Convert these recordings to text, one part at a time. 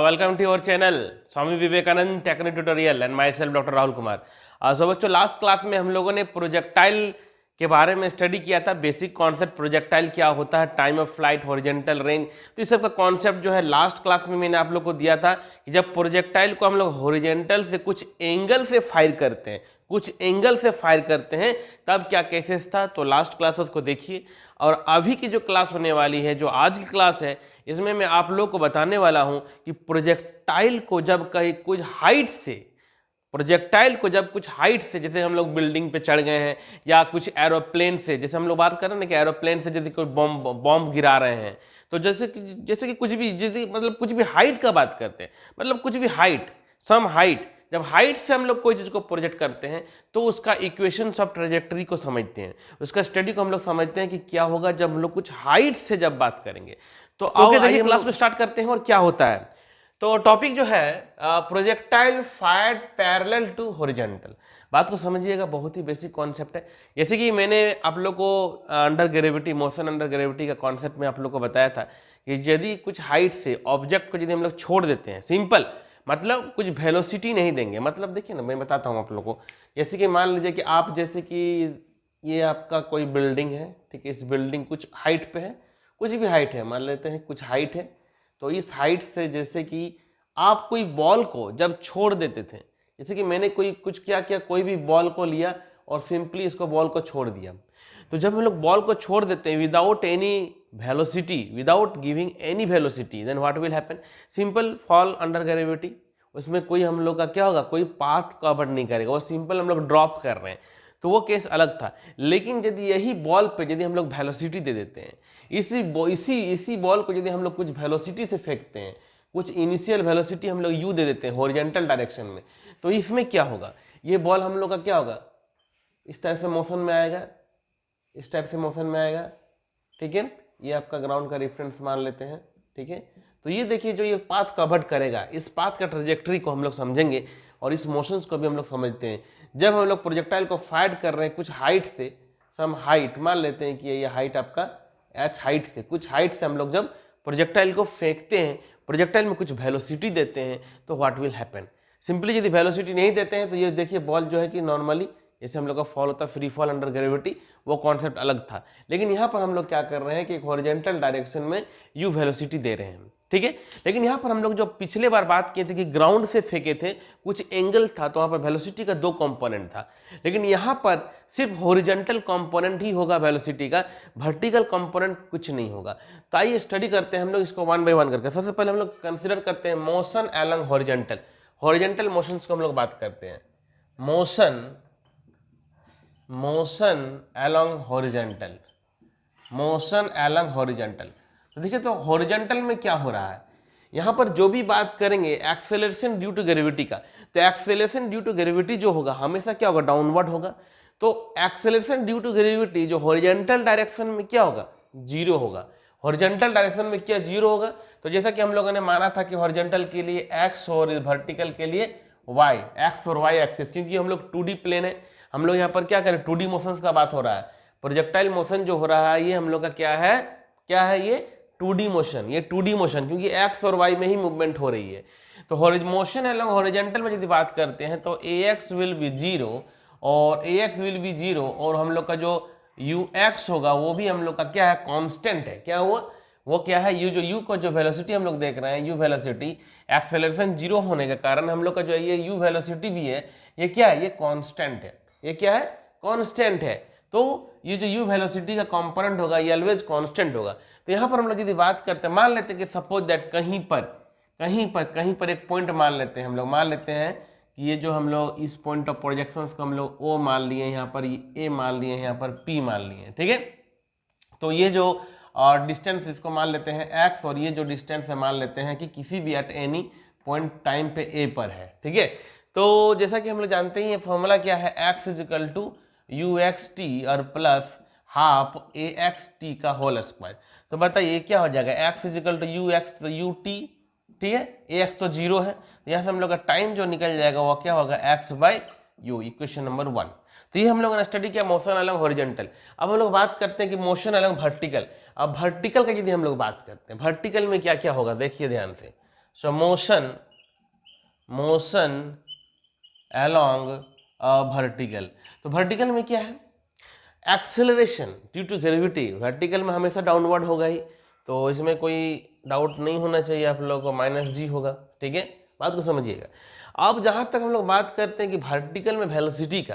welcome to your channel Swami Vivekananda technique tutorial and myself doctor Rahul Kumar. So बच्चों, last class में हम लोगों ने प्रोजेक्टाइल के बारे में स्टडी किया था। बेसिक कॉन्सेप्ट प्रोजेक्टाइल क्या होता है, time of flight, horizontal range, तो इस सब का कॉन्सेप्ट जो है लास्ट क्लास में मैंने आप लोग को दिया था कि जब प्रोजेक्टाइल को हम लोग हॉरिजॉन्टल से कुछ एंगल से फायर करते हैं, तब क्या केसेस था। तो लास्ट क्लास उसको देखिए। और अभी की जो क्लास होने वाली है, जो आज की क्लास है, इसमें मैं आप लोग को बताने वाला हूं कि प्रोजेक्टाइल को जब कहीं कुछ हाइट से, जैसे हम लोग बिल्डिंग पे चढ़ गए हैं या कुछ एरोप्लेन से, जैसे हम लोग बात कर रहे हैं ना कि एरोप्लेन से जैसे कोई बॉम्ब गिरा रहे हैं, तो जैसे कि कुछ भी, जैसे मतलब कुछ भी हाइट का बात करते हैं, मतलब कुछ भी हाइट, सम हाइट, जब हाइट से हम लोग कोई चीज को प्रोजेक्ट करते हैं तो उसका इक्वेशंस ऑफ ट्रेजेक्टरी को समझते हैं, उसका स्टडी को हम लोग समझते हैं कि क्या होगा जब हम लोग कुछ हाइट से जब बात करेंगे। तो आइए क्लास को स्टार्ट करते हैं और क्या होता है। तो टॉपिक जो है projectile fired parallel to horizontal. बात को समझिएगा, बहुत ही बेसिक कॉन्सेप्ट है। जैसे कि मैंने आप लोग को under gravity, motion under gravity का कॉन्सेप्ट में आप लोग को बताया था कि यदि कुछ हाइट से ऑब्जेक्ट को यदि हम लोग छोड़ देते हैं, सिंपल मतलब कुछ वेलोसिटी नहीं देंगे, मतलब देखिए ना, मैं बताता हूँ आप लोगों को। जैसे कि मान लीजिए कि आप, जैसे कि ये आपका कोई बिल्डिंग है, ठीक है, इस बिल्डिंग कुछ हाइट पे है, कुछ भी हाइट है, मान लेते हैं कुछ हाइट है। तो इस हाइट से जैसे कि आप कोई बॉल को जब छोड़ देते थे, जैसे कि मैंने कोई भी बॉल को लिया और सिंपली इसको बॉल को छोड़ दिया। तो जब हम लोग बॉल को छोड़ देते हैं without any velocity, without giving any velocity, then what will happen, simple fall under gravity. उसमें कोई हम लोग का क्या होगा, कोई पाथ कवर नहीं करेगा, वो सिंपल हम लोग ड्रॉप कर रहे हैं, तो वो केस अलग था। लेकिन यदि यही बॉल पे यदि हम लोग वेलोसिटी दे देते हैं, इसी बॉल को यदि हम लोग कुछ वेलोसिटी से फेंकते हैं, कुछ इनिशियल वेलोसिटी हम लोग यू दे देते हैं हॉरिजॉन्टल डायरेक्शन में, तो इसमें क्या होगा, ये बॉल हम लोग का क्या होगा, इस तरह से मोशन में आएगा, इस टाइप से मोशन में आएगा, ठीक है। ये आपका ग्राउंड का रेफरेंस मान लेते हैं, ठीक है। तो ये देखिए, जो ये पाथ कवर्ड करेगा, इस पाथ का ट्रेजेक्टरी को हम लोग समझेंगे और इस मोशंस को भी हम लोग समझते हैं। जब हम लोग प्रोजेक्टाइल को फायर कर रहे हैं कुछ हाइट से, सम हाइट मान लेते हैं कि ये हाइट आपका एच हाइट से, कुछ हाइट से हम लोग जब प्रोजेक्टाइल को फेंकते हैं, प्रोजेक्टाइल में कुछ वेलोसिटी देते हैं, तो व्हाट विल हैपन, सिंपली यदि वेलोसिटी नहीं देते हैं तो ये देखिए बॉल जो है कि नॉर्मली जैसे हम लोग का फॉल होता है फ्री फॉल अंडर ग्रेविटी, वो कॉन्सेप्ट अलग था। लेकिन यहाँ पर हम लोग क्या कर रहे हैं कि एक हॉरिजॉन्टल डायरेक्शन में यू वेलोसिटी दे रहे हैं, ठीक है। लेकिन यहाँ पर हम लोग जो पिछले बार बात किए थे कि ग्राउंड से फेंके थे, कुछ एंगल था, तो वहाँ पर वेलोसिटी का 2 कंपोनेंट था। लेकिन यहाँ पर सिर्फ हॉरिजॉन्टल कंपोनेंट ही होगा वेलोसिटी का, वर्टिकल कंपोनेंट कुछ नहीं होगा। तो आइए स्टडी करते हैं हम लोग इसको वन बाय वन करके। सबसे पहले हम लोग कंसिडर करते हैं motion along horizontal. Horizontal motions को हम लोग बात करते हैं, मोशन अलोंग हॉरिजॉन्टल। तो देखिए, तो हॉरिजॉन्टल में क्या हो रहा है, यहां पर जो भी बात करेंगे एक्सेलरेशन ड्यू टू ग्रेविटी का, तो एक्सेलरेशन ड्यू टू ग्रेविटी जो होगा हमेशा क्या होगा, डाउनवर्ड होगा। तो एक्सेलरेशन ड्यू टू ग्रेविटी जो हॉरिजॉन्टल डायरेक्शन में क्या होगा, जीरो होगा। हॉरिजॉन्टल डायरेक्शन में क्या, जीरो होगा। तो जैसा कि हम लोगों ने माना था कि हॉरिजॉन्टल के लिए एक्स और वर्टिकल के लिए वाई, एक्स और वाई एक्सिस, क्योंकि हम लोग 2D प्लेन है, हम लोग यहाँ पर क्या करें, 2D मोशंस का बात हो रहा है। प्रोजेक्टाइल मोशन जो हो रहा है ये हम लोग का क्या है ये 2D मोशन, ये 2D मोशन, क्योंकि एक्स और वाई में ही मूवमेंट हो रही है। तो मोशन अलोंग हॉरिजॉन्टल में यदि बात करते हैं तो ax विल बी जीरो और हम लोग का जो ux होगा वो भी हम लोग का क्या है, कांस्टेंट है। क्या हुआ, वो क्या है, यू को जो वेलोसिटी हम लोग देख रहे हैं, यू वेलोसिटी, एक्सेलरेशन जीरो होने के कारण हम लोग का जो ये यू वेलोसिटी भी है, ये क्या है, ये कांस्टेंट है। ये क्या है, कांस्टेंट है। तो ये जो यू वेलोसिटी का कंपोनेंट होगा ये ऑलवेज कांस्टेंट होगा। तो यहाँ पर हम लोग यदि बात करते हैं, मान लेते हैं कि सपोज दैट कहीं पर एक पॉइंट मान लेते हैं, हम लोग मान लेते हैं कि ये जो हम लोग इस पॉइंट ऑफ प्रोजेक्शंस को हम लोग ओ मान लिए, यहाँ पर ए मान लिए, यहाँ पर पी मान लिए, ठीक है। तो ये जो डिस्टेंस इसको मान लेते हैं x, और ये जो डिस्टेंस है मान लेते हैं कि किसी भी एट एनी पॉइंट टाइम पे a पर है, ठीक है। तो जैसा कि हम लोग जानते हैं ये फॉर्मूला क्या है, x is equal to u x t और plus half a x t का होल स्क्वायर। तो बताइए क्या हो जाएगा, x is equal to u x तो यू टी, ठीक है, ए एक्स तो जीरो है, तो यहाँ से हम लोग का टाइम जो निकल जाएगा वो क्या होगा, x by you, equation number 1। तो ये हम लोगों ने स्टडी किया मोशन अलोंग हॉरिजॉन्टल। अब हम लोग बात करते हैं कि मोशन अलोंग वर्टिकल। अब वर्टिकल का यदि हम लोग बात करते हैं, वर्टिकल में क्या क्या होगा देखिए ध्यान से, सो मोशन along वर्टिकल। तो वर्टिकल में क्या है, acceleration due to gravity. Vertical में हमेशा डाउनवर्ड होगा ही, तो इसमें कोई डाउट नहीं होना चाहिए आप लोगों को, माइनस जी होगा। ठीक है, बात को समझिएगा। अब जहाँ तक हम लोग बात करते हैं कि वर्टिकल में वेलोसिटी का,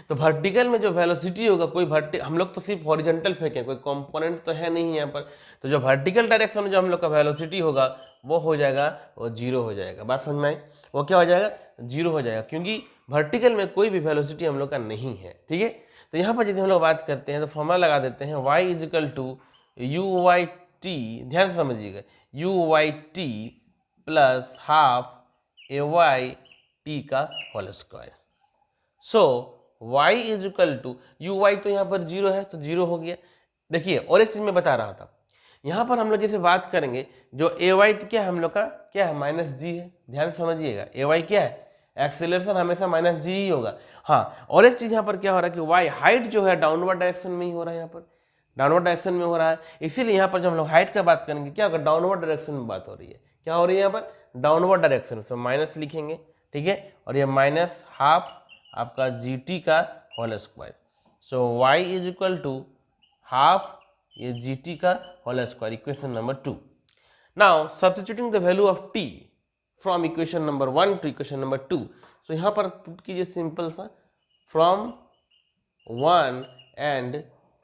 तो वर्टिकल में जो वेलोसिटी होगा, कोई हम लोग तो सिर्फ हॉरिजॉन्टल फेंके, कोई कंपोनेंट तो है नहीं यहाँ पर, तो जो वर्टिकल डायरेक्शन में जो हम लोग का वेलोसिटी होगा वो हो जाएगा, वो जीरो हो जाएगा। बात समझ में आई? वो क्या हो जाएगा, जीरो हो जाएगा, क्योंकि वर्टिकल में कोई भी वेलोसिटी हम लोग का नहीं है। ठीक है, तो यहाँ पर यदि हम लोग बात करते हैं तो फॉर्मूला लगा देते हैं y is equal to u y t, ध्यान से समझिएगा, u y t plus half a y t का whole square. So y is equal to u y, तो यहाँ पर जीरो है तो जीरो हो गया। देखिए और एक चीज मैं बता रहा था, यहाँ पर हम लोग जैसे बात करेंगे, जो ए वाई क्या है हम लोग का, क्या है, माइनस जी है। ध्यान से समझिएगा, ए वाई क्या है, एक्सेलरेशन हमेशा माइनस जी ही होगा। हाँ, और एक चीज यहाँ पर क्या हो रहा है कि वाई हाइट जो है डाउनवर्ड डायरेक्शन में ही हो रहा है, यहाँ पर डाउनवर्ड डायरेक्शन में हो रहा है, इसीलिए यहाँ पर जब हम लोग हाइट का बात करेंगे क्या होगा, डाउनवर्ड डायरेक्शन में बात हो रही है। क्या हो रही है यहाँ पर, डाउनवर्ड डायरेक्शन, तो माइनस लिखेंगे। ठीक है, और ये माइनस हाफ आपका जी टी का whole square. So y is equal to half ये जी टी का whole square, equation number 2। Now substituting the value of t from equation number 1 to equation number 2। So यहाँ पर put कीजिए simple सा, from 1 and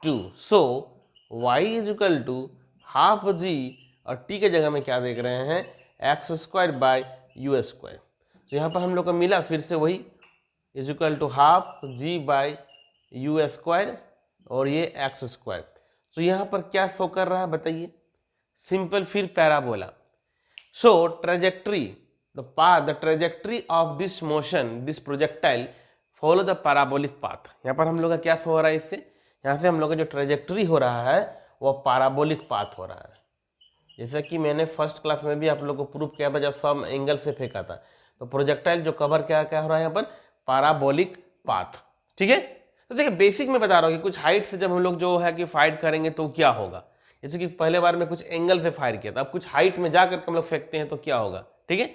2। So y is equal to half g, और t के जगह में क्या देख रहे हैं, x square by u square. तो यहाँ पर हम लोग को मिला फिर से वही, is equal to half g by u square और ये एक्स स्क्वायर। तो यहाँ पर क्या शो कर रहा है बताइए, सिंपल फिर parabola. So trajectory, the trajectory of this motion, this projectile follow the parabolic path। यहाँ पर हम लोग का क्या हो रहा है, इससे यहाँ से हम लोग का जो ट्रेजेक्ट्री हो रहा है वो पैराबोलिक पाथ हो रहा है। जैसा कि मैंने फर्स्ट क्लास में भी आप लोग को प्रूफ किया था, जब सब एंगल से फेंका था, तो प्रोजेक्टाइल जो कवर क्या क्या हो रहा है यहाँ पर, पैराबोलिक पाथ। ठीक है, तो देखिए बेसिक में बता रहा हूँ कि कुछ हाइट से जब हम लोग जो है कि फायर करेंगे तो क्या होगा, जैसे कि पहले बार में कुछ एंगल से फायर किया था, अब कुछ हाइट में जाकर हम लोग फेंकते हैं तो क्या होगा। ठीक है,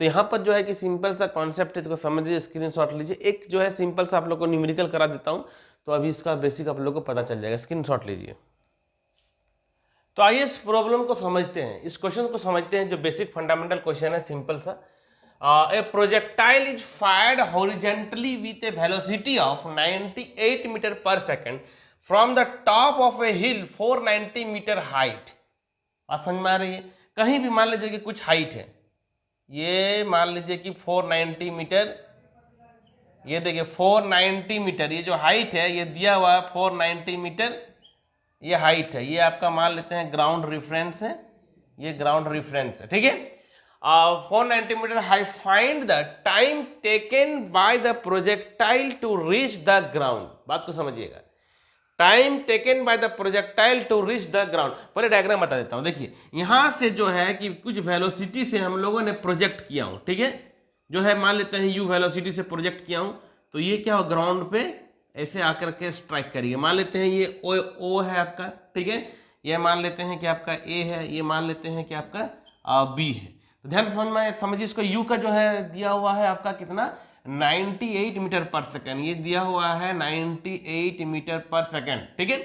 तो यहाँ पर जो है कि सिंपल सा कॉन्सेप्ट है, इसको समझिए, स्क्रीनशॉट लीजिए। एक जो है सिंपल सा आप लोग को न्यूमेरिकल करा देता हूँ, तो अभी इसका बेसिक आप लोग को पता चल जाएगा, स्क्रीनशॉट लीजिए। तो आइए इस प्रॉब्लम को समझते हैं, इस क्वेश्चन को समझते हैं, जो बेसिक फंडामेंटल क्वेश्चन है, सिंपल सा। A projectile is fired horizontally with a velocity of 98 metre per second from the top of a hill 490 metre height. आप समझ में आ रही है, कहीं भी मान लीजिए कि कुछ हाइट है, ये मान लीजिए कि 490 मीटर, ये देखिए 490 मीटर, ये जो हाइट है ये दिया हुआ है 490 मीटर, ये हाइट है, ये आपका मान लेते हैं ग्राउंड रेफरेंस है, ये ग्राउंड रेफरेंस है। ठीक है, 490 metre high, find the time taken by the projectile to reach the ground. बात को समझिएगा, time taken by the projectile to reach the ground. पहले डायग्राम बता देता हूं, देखिए यहां से जो है कि कुछ वेलोसिटी से हम लोगों ने प्रोजेक्ट किया हूं, ठीक है, जो है मान लेते हैं यू वेलोसिटी से प्रोजेक्ट किया हूं, तो ये क्या हो, ग्राउंड पे ऐसे आकर के स्ट्राइक करिए। मान लेते हैं ये ओ है आपका, ठीक है, ये मान लेते हैं कि आपका ए है, ये मान लेते हैं कि आपका बी है। तो ध्यान से समझिए, इसको यू का जो है दिया हुआ है आपका कितना, 98 मीटर पर सेकेंड, ये दिया हुआ है 98 मीटर पर सेकेंड। ठीक है,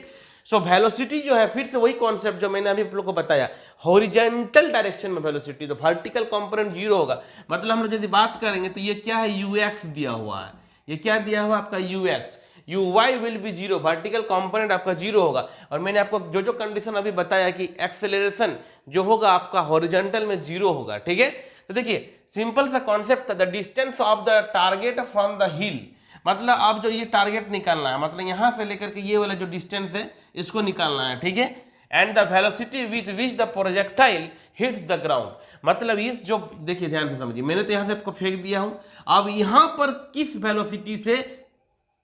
सो वेलोसिटी जो है, फिर से वही कॉन्सेप्ट जो मैंने अभी आप लोग को बताया, हॉरिजॉन्टल डायरेक्शन में वेलोसिटी, तो वर्टिकल कंपोनेंट जीरो होगा। मतलब हम लोग यदि बात करेंगे तो ये क्या है, यूएक्स दिया हुआ है, ये क्या दिया हुआ आपका UX, uy will be zero, vertical component आपका जीरो होगा। और मैंने आपको जो जो कंडीशन अभी बताया कि एक्सेलरेशन जो होगा आपका हॉरिजॉन्टल में जीरो होगा। ठीक है, तो देखिए सिंपल सा कॉन्सेप्ट था, the distance of the target from the हिल, मतलब अब जो ये टारगेट निकालना है, मतलब यहां से लेकर के ये वाला जो डिस्टेंस है इसको निकालना है। ठीक है, and the velocity with which the projectile hits the ground, मतलब इस जो, देखिए ध्यान से समझिए, मैंने तो यहां से आपको फेंक दिया हूं, अब यहां पर किस वेलोसिटी से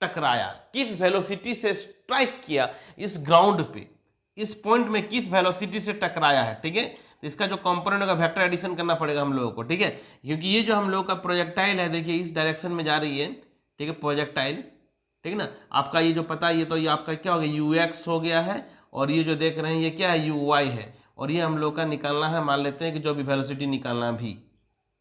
टकराया, किस वेलोसिटी से स्ट्राइक किया इस ग्राउंड पे, इस पॉइंट में किस वेलोसिटी से टकराया है। ठीक है, तो इसका जो कंपोनेंट का वेक्टर एडिशन करना पड़ेगा हम लोगों को। ठीक है, क्योंकि ये जो हम लोगों का प्रोजेक्टाइल है, देखिए इस डायरेक्शन में जा रही है, ठीक है, प्रोजेक्टाइल, ठीक है ना, आपका ये जो पता है, ये तो ये आपका क्या हो गया, यूएक्स हो गया है, और ये जो देख रहे हैं ये क्या है, यूवाई है, और ये हम लोग का निकालना है, मान लेते हैं कि जो भी वेलोसिटी निकालना भी,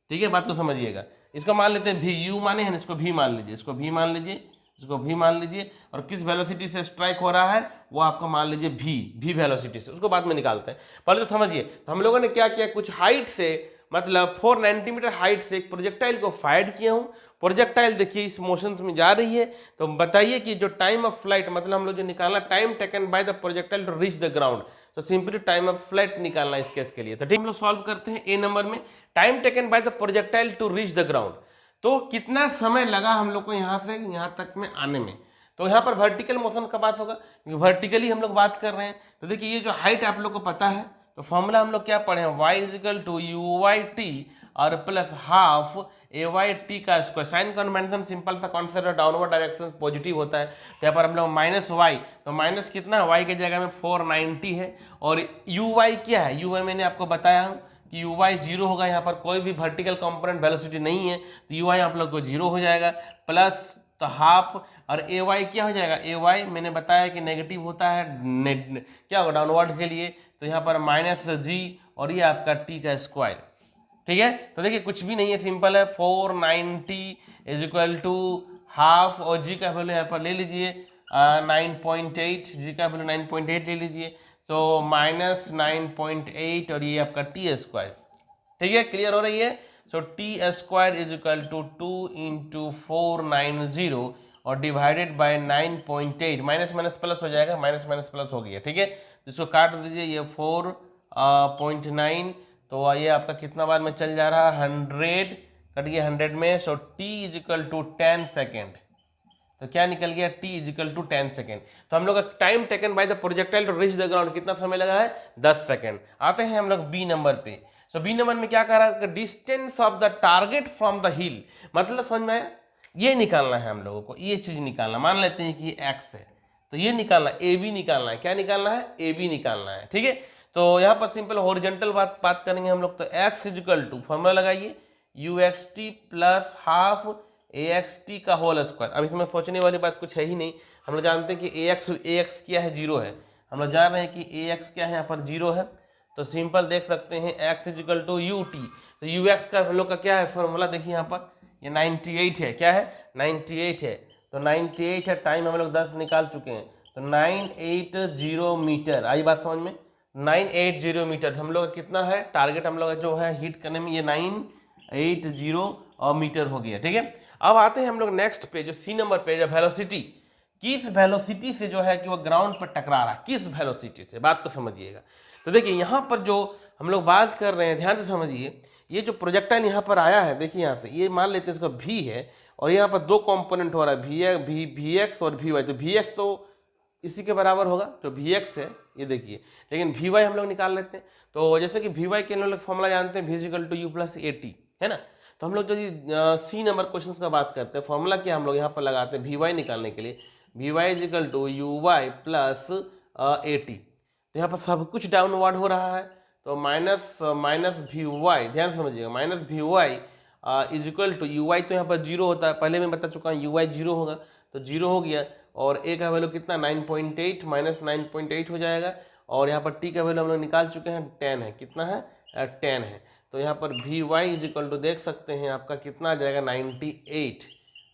ठीक है, बात को समझिएगा। इसको मान लेते हैं भी, यू माने हैं, इसको भी मान लीजिए, इसको भी मान लीजिए, इसको भी मान लीजिए, और किस वेलोसिटी से स्ट्राइक हो रहा है वो आपको मान लीजिए भी वेलोसिटी से, उसको बाद में निकालते हैं। पहले तो समझिए, तो हम लोगों ने क्या किया, कुछ हाइट से मतलब 490 मीटर हाइट से एक प्रोजेक्टाइल को फायर किया हूँ। प्रोजेक्टाइल देखिए इस मोशन में जा रही है, तो बताइए कि जो टाइम ऑफ फ्लाइट, मतलब हम लोग जो निकालना time taken by the projectile to reach the ground, तो सिंपली टाइम ऑफ फ्लाइट निकालना इस केस के लिए। तो ठीक, हम लोग सॉल्व करते हैं। ए नंबर में time taken by the projectile to reach the ground, तो कितना समय लगा हम लोग को यहाँ से यहाँ तक में आने में। तो यहाँ पर वर्टिकल मोशन का बात होगा, क्योंकि वर्टिकली हम लोग बात कर रहे हैं। तो देखिए ये जो हाइट आप लोग को पता है, तो फॉर्मूला हम लोग क्या पढ़े हैं, y is equal to u y t और plus half a y t का स्क्वायर। साइन कन्वेंशन सिंपल सा कॉन्सेप्ट है, डाउनवर्ड डायरेक्शन पॉजिटिव होता है, तो यहाँ पर हम लोग माइनस वाई, तो माइनस कितना है, वाई की जगह में 490 है, और यू वाई क्या है, यू वाई मैंने आपको बताया हूँ कि यू वाई जीरो होगा, यहाँ पर कोई भी वर्टिकल कंपोनेंट वेलोसिटी नहीं है, तो यू वाई आप लोग को जीरो हो जाएगा, प्लस तो हाफ, और ए वाई क्या हो जाएगा, ए वाई मैंने बताया कि नेगेटिव होता है, क्या होगा डाउनवर्ड के लिए, तो यहाँ पर माइनस जी, और ये आपका टी का स्क्वायर। ठीक है, तो देखिए कुछ भी नहीं है, सिंपल है, 490 इज इक्वल टू हाफ, और जी का वैल्यू यहाँ पर ले लीजिए 9.8, जी का वैल्यू 9.8 ले लीजिए, सो माइनस 9.8, और ये आपका टी स्क्वायर। ठीक है, क्लियर हो रही है। So t square is equal to 2 into 490 और divided by 9.8, minus minus plus हो जाएगा, माइनस माइनस प्लस हो गया। ठीक है, इसको काट दीजिए, ये 4.9, तो ये आपका कितना बार में चल जा रहा है, 100 कट गया 100 में, so t is equal to 10 second, तो क्या निकल गया, t is equal to 10 second. तो हम लोग का time taken by the projectile to reach the ground कितना समय लगा है, 10 सेकेंड। आते हैं हम लोग बी नंबर पे। सो बी नंबर में क्या कह रहा है, distance of the target from the हिल, मतलब समझ में आया, ये निकालना है हम लोगों को, ये चीज निकालना, मान लेते हैं कि एक्स है, तो ये निकालना, ए बी निकालना है, क्या निकालना है, ए बी निकालना है। ठीक है, तो यहाँ पर सिंपल हॉरिजॉन्टल बात करेंगे हम लोग, तो x is equal to, formula लगाइए, u x t plus half a x t का होल स्क्वायर। अब इसमें सोचने वाली बात कुछ है ही नहीं, हम लोग जानते हैं कि ए एक्स क्या है, जीरो है, हम लोग जान रहे हैं कि ए एक्स क्या है, यहाँ पर जीरो है, तो सिंपल देख सकते हैं x is equal to u t, तो यू एक्स का हम लोग का क्या है फॉर्मूला, देखिए यहाँ पर ये 98 है, क्या है 98 है, तो 98 है, टाइम हम लोग 10 निकाल चुके हैं, तो 980 मीटर, आई बात समझ में, 980 मीटर हम लोग कितना है टारगेट, हम लोग जो है हिट करने में, ये 980 मीटर हो गया। ठीक है, अब आते हैं हम लोग नेक्स्ट पे, जो सी नंबर पे, जो वेलोसिटी, किस वेलोसिटी से जो है कि वो ग्राउंड पर टकरा रहा है, किस वेलोसिटी से, बात को समझिएगा। तो देखिए यहाँ पर जो हम लोग बात कर रहे हैं, ध्यान से समझिए, ये जो प्रोजेक्टाइल यहाँ पर आया है, देखिए यहाँ से, ये मान लेते हैं इसका भी है, और यहाँ पर दो कंपोनेंट हो रहा है, भी एक्स और भी वाई, तो भी एक्स तो इसी के बराबर होगा, जो भी एक्स है ये देखिए, लेकिन भी वाई हम लोग निकाल लेते हैं, तो जैसे कि वी वाई के हम लोग फॉर्मूला जानते हैं, v is equal to u plus a t, है ना, तो हम लोग जो सी नंबर क्वेश्चन का बात करते हैं, फॉर्मूला क्या हम लोग यहाँ पर लगाते हैं वी वाई निकालने के लिए, v y is equal to u y plus a t, तो यहाँ पर सब कुछ डाउनवर्ड हो रहा है, तो माइनस भी वाई, ध्यान समझिएगा, माइनस भी y is equal to u y, तो यहाँ पर जीरो होता है, पहले मैं बता चुका हूँ यू वाई जीरो होगा, तो जीरो हो गया, और ए का वैल्यू कितना 9.8 माइनस 9.8 हो जाएगा, और यहाँ पर टी का वैल्यू हम लोग निकाल चुके हैं 10 है, कितना है 10 है, तो यहाँ पर भी वाई इज इक्वल टू देख सकते हैं आपका कितना आ जाएगा 98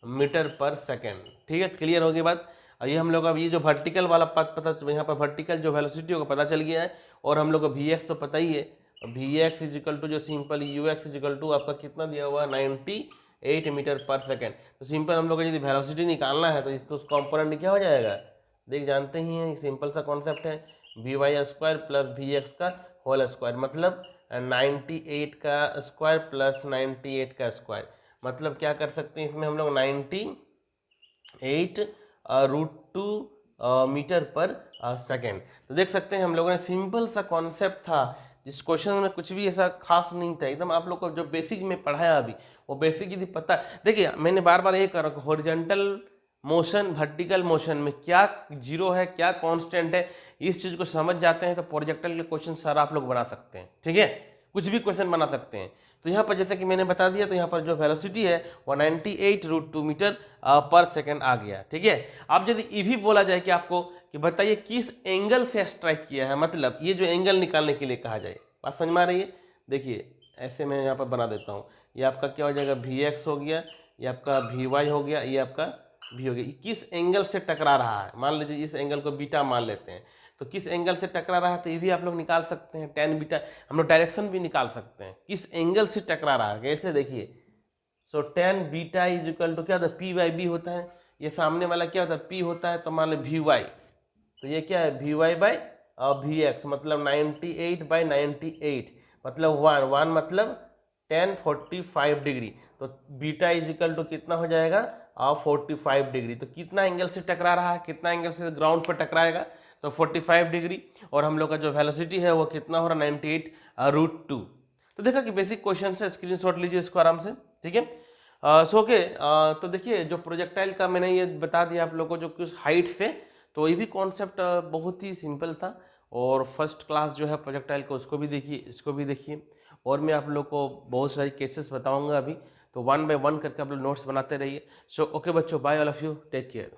मीटर पर सेकेंड। ठीक है, क्लियर होगी बात। और ये हम लोग अब ये जो वर्टिकल वाला पता, यहाँ पर वर्टिकल जो वेलोसिटी होगा पता चल गया है, और हम लोग को वी एक्स तो पता ही है, v x is equal to जो simple u x is equal to आपका कितना दिया हुआ 98 मीटर पर सेकेंड, तो सिंपल हम लोग को यदि वेलोसिटी निकालना है तो इसको उस कॉम्पोनेंट क्या हो जाएगा, देख जानते ही हैं, सिंपल सा कॉन्सेप्ट है, v y square plus v x का होल स्क्वायर, मतलब 98 का स्क्वायर प्लस 98 का स्क्वायर, मतलब क्या कर सकते हैं इसमें हम लोग 98 √2 मीटर पर सेकेंड। तो देख सकते हैं हम लोगों ने सिंपल सा कॉन्सेप्ट था, जिस क्वेश्चन में कुछ भी ऐसा खास नहीं था, एकदम आप लोग को जो बेसिक में पढ़ाया अभी वो बेसिक यदि पता, देखिए मैंने बार बार ये कर रहा हूँ, हॉरिजॉन्टल मोशन वर्टिकल मोशन में क्या जीरो है क्या कांस्टेंट है, इस चीज को समझ जाते हैं तो प्रोजेक्टाइल के क्वेश्चन सारा आप लोग बना सकते हैं। ठीक है, कुछ भी क्वेश्चन बना सकते हैं। तो यहाँ पर जैसे कि मैंने बता दिया, तो यहाँ पर जो वेलोसिटी है वो 98 √2 मीटर पर सेकेंड आ गया। ठीक है, अब यदि ये भी बोला जाए कि आपको कि बताइए किस एंगल से स्ट्राइक किया है, मतलब ये जो एंगल निकालने के लिए कहा जाए, बात समझ में आ रही है। देखिए ऐसे मैं यहाँ पर बना देता हूँ ये आपका क्या हो जाएगा, वी एक्स हो गया, ये आपका वी वाई हो गया, ये आपका वी हो गया। किस एंगल से टकरा रहा है, मान लीजिए इस एंगल को बीटा मान लेते हैं, तो किस एंगल से टकरा रहा है, तो ये भी आप लोग निकाल सकते हैं, टेन बीटा। हम लोग डायरेक्शन भी निकाल सकते हैं, किस एंगल से टकरा रहा है, कैसे देखिए। So tan beta is equal to क्या होता है, पी बाई बी होता है। ये सामने वाला क्या होता है, पी होता है, तो मान लो वी वाई, तो ये क्या है, वी वाई बाई और वी एक्स, मतलब 98 बाई 98, मतलब वन मतलब 1045 डिग्री। तो बीटा इज इक्वल टू कितना हो जाएगा, और 45 डिग्री। तो कितना एंगल से टकरा रहा है, कितना एंगल से ग्राउंड पर टकराएगा, तो 45 डिग्री। और हम लोग का जो वेलोसिटी है वो कितना हो रहा है, 98√2। तो देखा कि बेसिक क्वेश्चन है, स्क्रीनशॉट लीजिए इसको आराम से, ठीक है। सो ओके, तो देखिए जो प्रोजेक्टाइल का मैंने ये बता दिया आप लोगों को, जो किस हाइट से, तो ये भी कॉन्सेप्ट बहुत ही सिंपल था। और फर्स्ट क्लास जो है प्रोजेक्टाइल का, उसको भी देखिए, इसको भी देखिए। और मैं आप लोग को बहुत सारी केसेस बताऊंगा अभी, तो वन बाय वन करके आप लोग नोट्स बनाते रहिए। सो ओके बच्चों, bye all of you, take care.